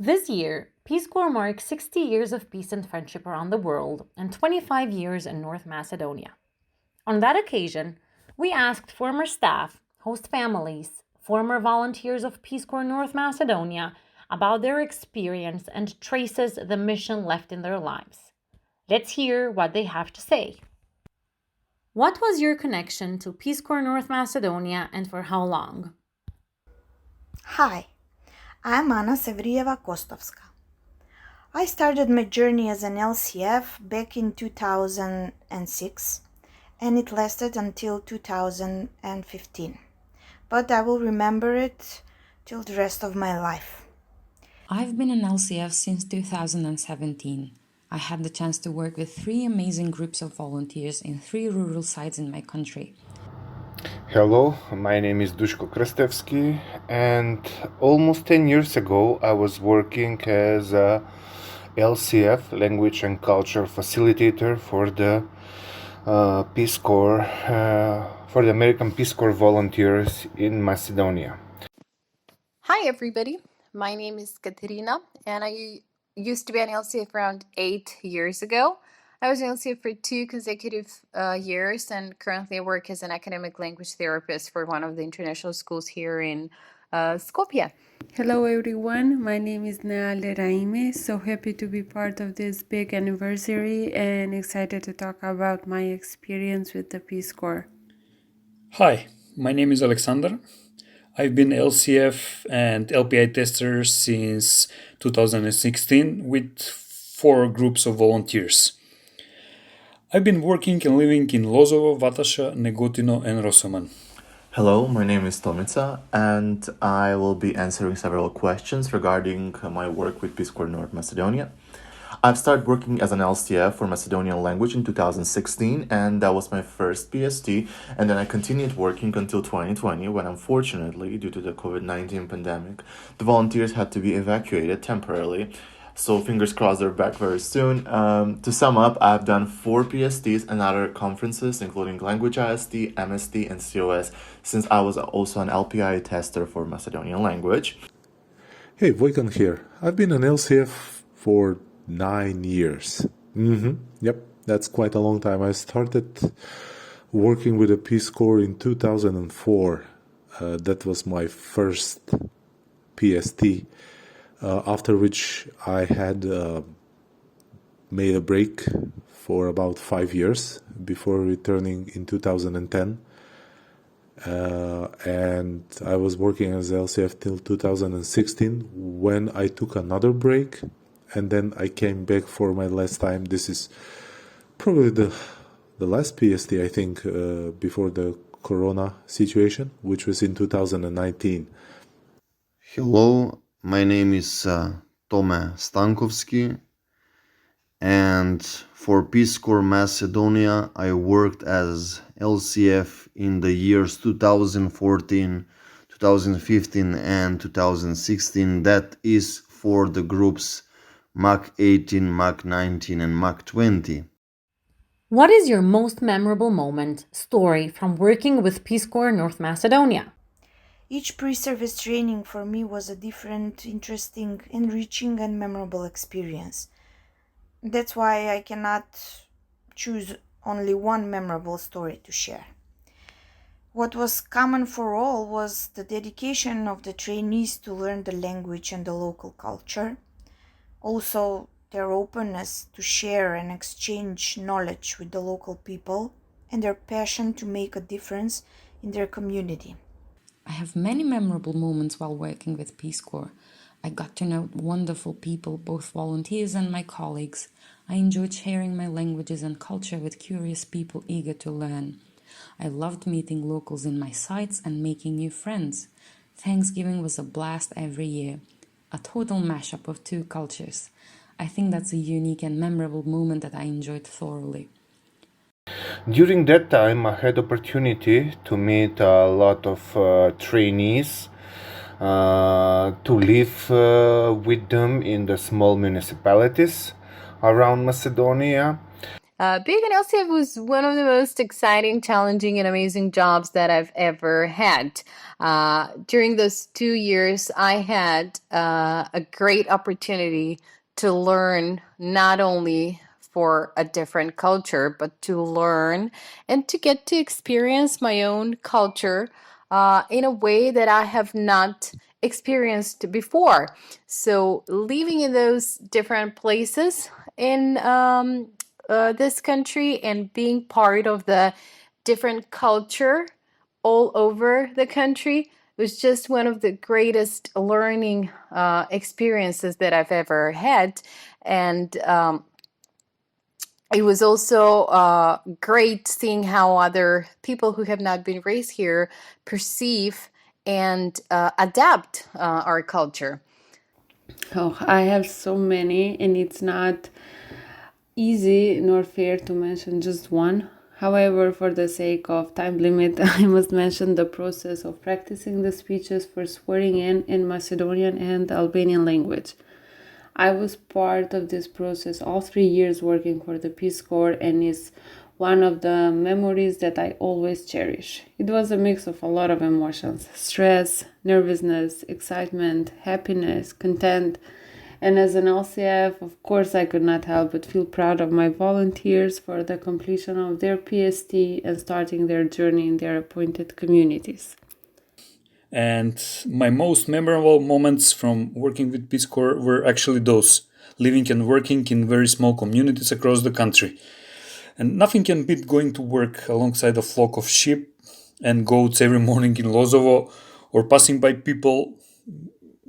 This year, Peace Corps marks 60 years of peace and friendship around the world and 25 years in North Macedonia. On that occasion, we asked former staff, host families, former volunteers of Peace Corps North Macedonia about their experience and traces the mission left in their lives. Let's hear what they have to say. What was your connection to Peace Corps North Macedonia and for how long? Hi, I'm Anna Severieva Kostovska. I started my journey as an LCF back in 2006 and it lasted until 2015. But I will remember it till the rest of my life. I've been an LCF since 2017. I had the chance to work with 3 amazing groups of volunteers in 3 rural sites in my country. Hello, my name is Dushko and almost 10 years ago I was working as a LCF, Language and Culture Facilitator for the Peace Corps, for the American Peace Corps volunteers in Macedonia. Hi, everybody. My name is Katerina, and I used to be an LCF around 8 years ago. I was an LCF for 2 consecutive years, and currently I work as an academic language therapist for one of the international schools here in Skopje. Hello everyone, my name is Neal. So happy to be part of this big anniversary and excited to talk about my experience with the Peace Corps. Hi, my name is Aleksandar. I've been LCF and LPI tester since 2016 with 4 groups of volunteers. I've been working and living in Lozovo, Vatasha, Negotino and Rosoman. Hello, my name is Tomica, and I will be answering several questions regarding my work with Peace Corps North Macedonia. I've started working as an LCF for Macedonian language in 2016, and that was my first PST, and then I continued working until 2020, when unfortunately, due to the COVID-19 pandemic, the volunteers had to be evacuated temporarily. So fingers crossed they're back very soon. To sum up, I've done 4 PSTs and other conferences, including Language IST, MST, and COS, since I was also an LPI tester for Macedonian language. Hey, Vojkan here. I've been an LCF for 9 years. Yep, that's quite a long time. I started working with the Peace Corps in 2004. That was my first PST. After which I had made a break for about 5 years before returning in 2010. And I was working as LCF till 2016 when I took another break and then I came back for my last time. This is probably the last PST, I think, before the Corona situation, which was in 2019. Hello, my name is Tome Stankovsky, and for Peace Corps Macedonia I worked as LCF in the years 2014, 2015 and 2016. That is for the groups MAC 18, MAC 19 and MAC 20. What is your most memorable moment, story from working with Peace Corps North Macedonia? Each pre-service training for me was a different, interesting, enriching and memorable experience. That's why I cannot choose only one memorable story to share. What was common for all was the dedication of the trainees to learn the language and the local culture. Also, their openness to share and exchange knowledge with the local people and their passion to make a difference in their community. I have many memorable moments while working with Peace Corps. I got to know wonderful people, both volunteers and my colleagues. I enjoyed sharing my languages and culture with curious people eager to learn. I loved meeting locals in my sites and making new friends. Thanksgiving was a blast every year, a total mashup of 2 cultures. I think that's a unique and memorable moment that I enjoyed thoroughly. During that time I had opportunity to meet a lot of trainees, to live with them in the small municipalities around Macedonia. Being an LCF was one of the most exciting, challenging, and amazing jobs that I've ever had. During those 2 years, I had a great opportunity to learn not only for a different culture, but to learn and to get to experience my own culture in a way that I have not experienced before. So, living in those different places in this country and being part of the different culture all over the country was just one of the greatest learning experiences that I've ever had. And it was also great seeing how other people who have not been raised here perceive and adapt our culture. Oh, I have so many, and it's not easy nor fair to mention just one. However, for the sake of time limit, I must mention the process of practicing the speeches for swearing in Macedonian and Albanian language. I was part of this process all 3 years working for the Peace Corps, and is one of the memories that I always cherish. It was a mix of a lot of emotions: stress, nervousness, excitement, happiness, content. And as an LCF, of course, I could not help but feel proud of my volunteers for the completion of their PST and starting their journey in their appointed communities. And my most memorable moments from working with Peace Corps were actually those: living and working in very small communities across the country. And nothing can beat going to work alongside a flock of sheep and goats every morning in Lozovo, or passing by people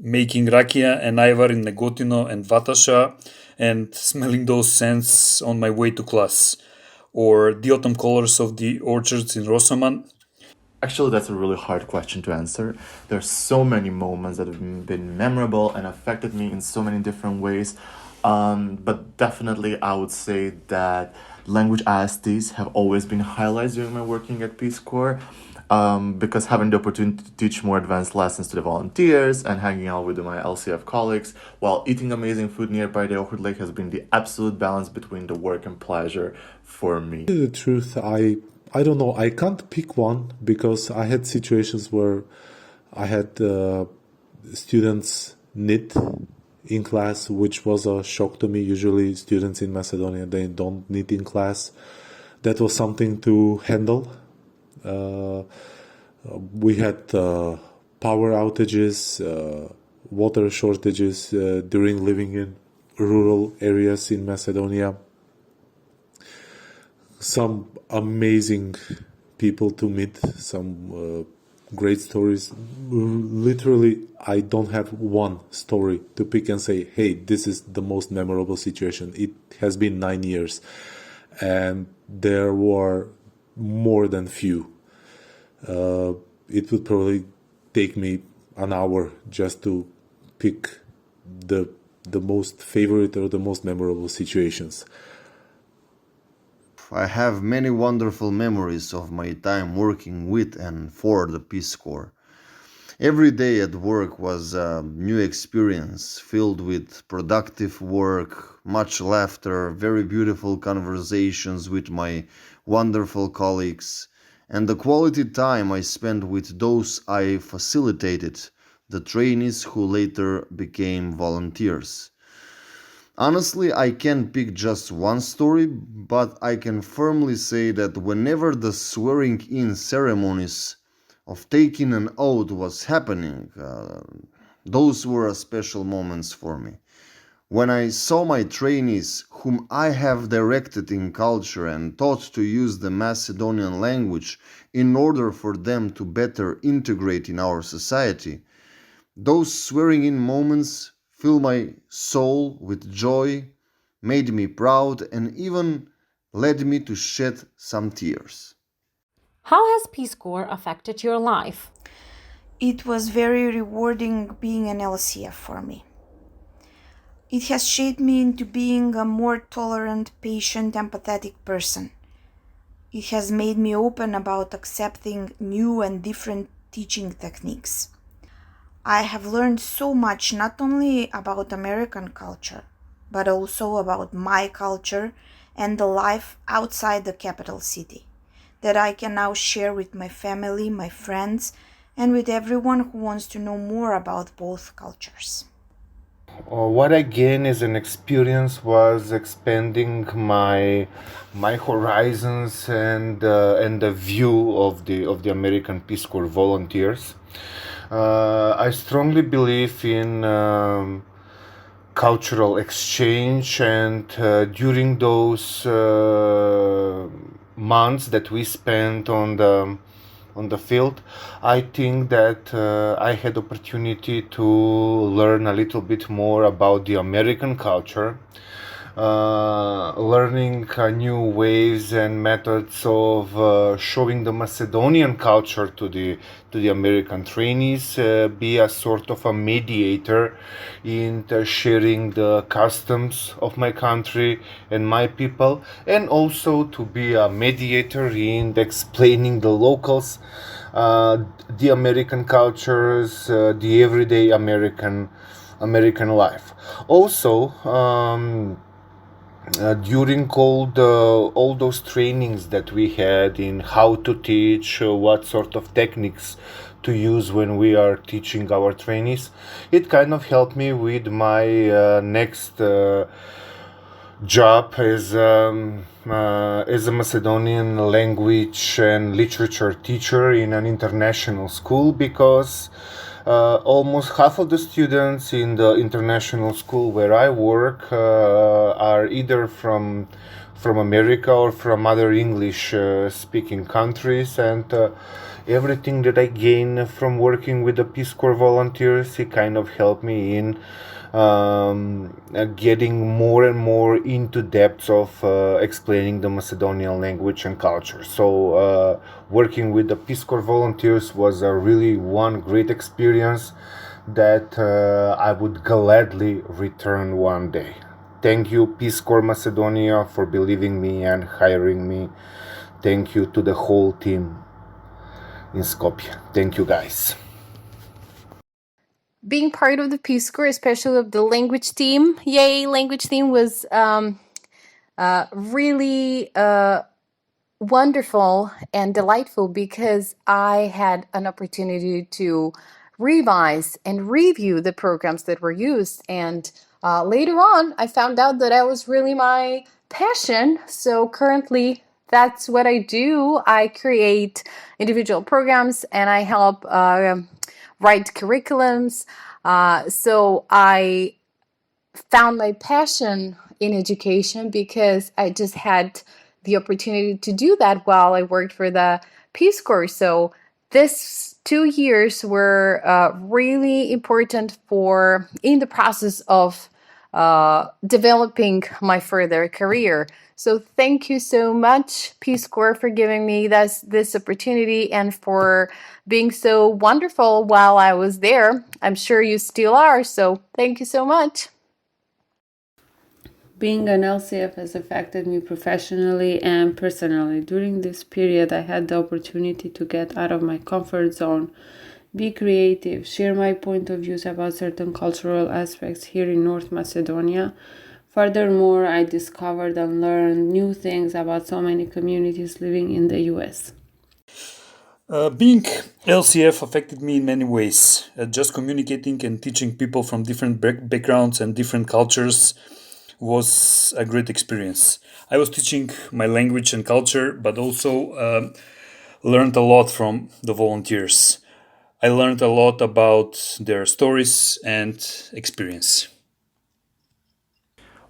making rakia and ivar in Negotino and Vatasha, and smelling those scents on my way to class, or the autumn colors of the orchards in Rosaman. Actually, that's a really hard question to answer. There's so many moments that have been memorable and affected me in so many different ways. But definitely, I would say that language ISTs have always been highlights during my working at Peace Corps. Because having the opportunity to teach more advanced lessons to the volunteers and hanging out with my LCF colleagues while eating amazing food nearby the Ohrid Lake has been the absolute balance between the work and pleasure for me. The truth, I don't know. I can't pick one because I had situations where I had students knit in class, which was a shock to me. Usually, students in Macedonia, they don't knit in class. That was something to handle. We had power outages, water shortages during living in rural areas in Macedonia. Some amazing people to meet, some great stories. Literally, I don't have one story to pick and say, hey, this is the most memorable situation. It has been 9 years, and there were more than few. It would probably take me an hour just to pick the most favorite or the most memorable situations. I have many wonderful memories of my time working with and for the Peace Corps. Every day at work was a new experience filled with productive work, much laughter, very beautiful conversations with my wonderful colleagues, and the quality time I spent with those I facilitated, the trainees who later became volunteers. Honestly, I can't pick just one story, but I can firmly say that whenever the swearing in ceremonies of taking an oath was happening, those were special moments for me. When I saw my trainees, whom I have directed in culture and taught to use the Macedonian language in order for them to better integrate in our society, those swearing in moments filled my soul with joy, made me proud, and even led me to shed some tears. How has Peace Corps affected your life? It was very rewarding being an LCF for me. It has shaped me into being a more tolerant, patient, empathetic person. It has made me open about accepting new and different teaching techniques. I have learned so much not only about American culture, but also about my culture and the life outside the capital city that I can now share with my family, my friends, and with everyone who wants to know more about both cultures. What I gained as an experience was expanding my horizons and the view of the American Peace Corps volunteers. I strongly believe in cultural exchange, and during those months that we spent on the field, I think that I had opportunity to learn a little bit more about the American culture, learning new ways and methods of showing the Macedonian culture to the American trainees, be a sort of a mediator in sharing the customs of my country and my people, and also to be a mediator in explaining the locals the American cultures, the everyday American life. Also, during all those trainings that we had in how to teach, what sort of techniques to use when we are teaching our trainees, it kind of helped me with my next job as a Macedonian language and literature teacher in an international school, because almost half of the students in the international school where I work are either from America or from other English speaking countries, and everything that I gain from working with the Peace Corps volunteers, it kind of helped me in getting more and more into depths of explaining the Macedonian language and culture. So working with the Peace Corps volunteers was a really one great experience that I would gladly return one day. Thank you, Peace Corps Macedonia, for believing me and hiring me. Thank you to the whole team in Skopje. Thank you, guys. Being part of the Peace Corps, especially of the language team, language team was really wonderful and delightful, because I had an opportunity to revise and review the programs that were used. And later on, I found out that that was really my passion. So currently, that's what I do. I create individual programs and I help write curriculums. So I found my passion in education because I just had the opportunity to do that while I worked for the Peace Corps. So this 2 years were really important for in the process of developing my further career. So thank you so much, Peace Corps, for giving me this opportunity and for being so wonderful while I was there. I'm sure you still are. So thank you so much. Being an LCF has affected me professionally and personally. During this period, I had the opportunity to get out of my comfort zone, be creative, share my point of views about certain cultural aspects here in North Macedonia. Furthermore, I discovered and learned new things about so many communities living in the US. Being LCF affected me in many ways. Just communicating and teaching people from different backgrounds and different cultures was a great experience. I was teaching my language and culture, but also learned a lot from the volunteers. I learned a lot about their stories and experience.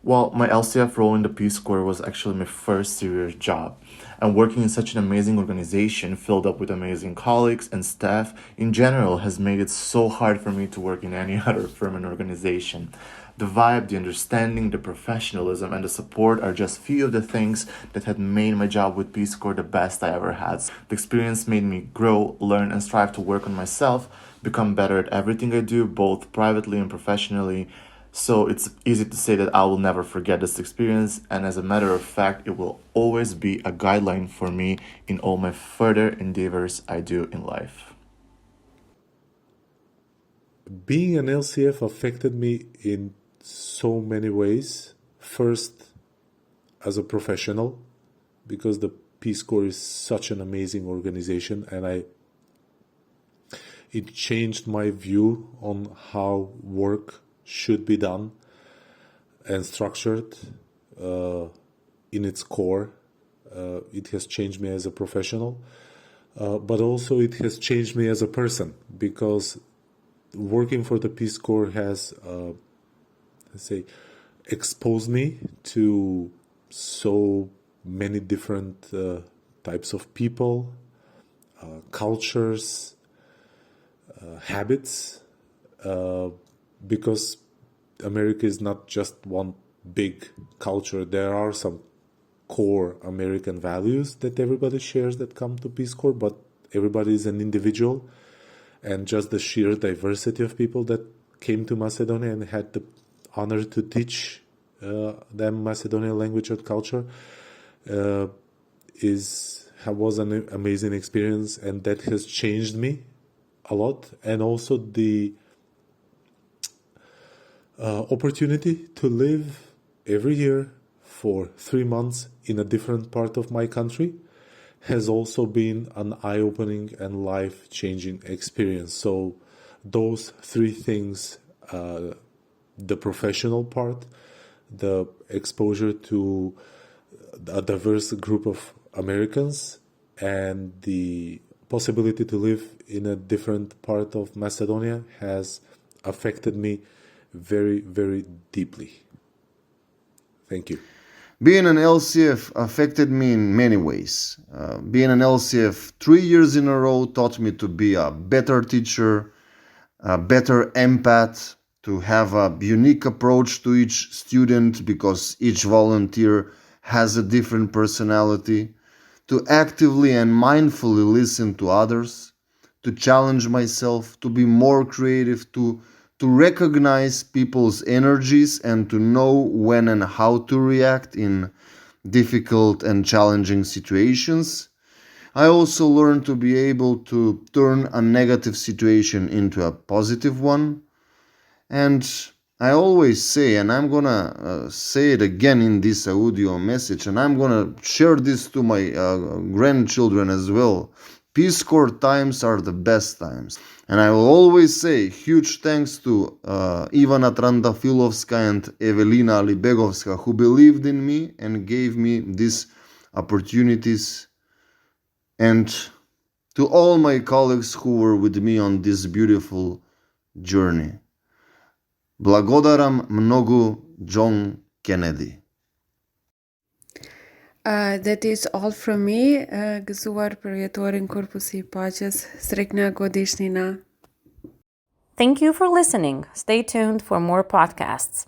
Well, my LCF role in the Peace Corps was actually my first serious job. And working in such an amazing organization filled up with amazing colleagues and staff in general has made it so hard for me to work in any other firm and organization. The vibe, the understanding, the professionalism, and the support are just few of the things that had made my job with Peace Corps the best I ever had. The experience made me grow, learn, and strive to work on myself, become better at everything I do, both privately and professionally. So it's easy to say that I will never forget this experience, and as a matter of fact, it will always be a guideline for me in all my further endeavors I do in life. Being an LCF affected me in so many ways. First, as a professional, because the Peace Corps is such an amazing organization, and it changed my view on how work should be done and structured in its core. It has changed me as a professional, but also it has changed me as a person, because working for the Peace Corps has, let's say, exposed me to so many different types of people, cultures, habits, because America is not just one big culture. There are some core American values that everybody shares that come to Peace Corps, but everybody is an individual, and just the sheer diversity of people that came to Macedonia and had the honor to teach them Macedonian language and culture was an amazing experience, and that has changed me a lot. And also the opportunity to live every year for 3 months in a different part of my country has also been an eye-opening and life-changing experience. So those three things, the professional part, the exposure to a diverse group of Americans, and the possibility to live in a different part of Macedonia, has affected me very, very deeply. Thank you. Being an LCF affected me in many ways. Being an LCF 3 years in a row taught me to be a better teacher, a better empath, to have a unique approach to each student because each volunteer has a different personality, to actively and mindfully listen to others, to challenge myself, to be more creative, to recognize people's energies and to know when and how to react in difficult and challenging situations. I also learned to be able to turn a negative situation into a positive one. And I always say, and I'm gonna say it again in this audio message, and I'm gonna share this to my grandchildren as well. Peace Corps times are the best times. And I will always say huge thanks to Ivana Trandafilovska and Evelina Libegovska, who believed in me and gave me these opportunities, and to all my colleagues who were with me on this beautiful journey. Blagodaram mnogo, John Kennedy. That is all from me. Gëzuar përjetorin Korpusi i Paqes, Srekna Godishnina. Thank you for listening. Stay tuned for more podcasts.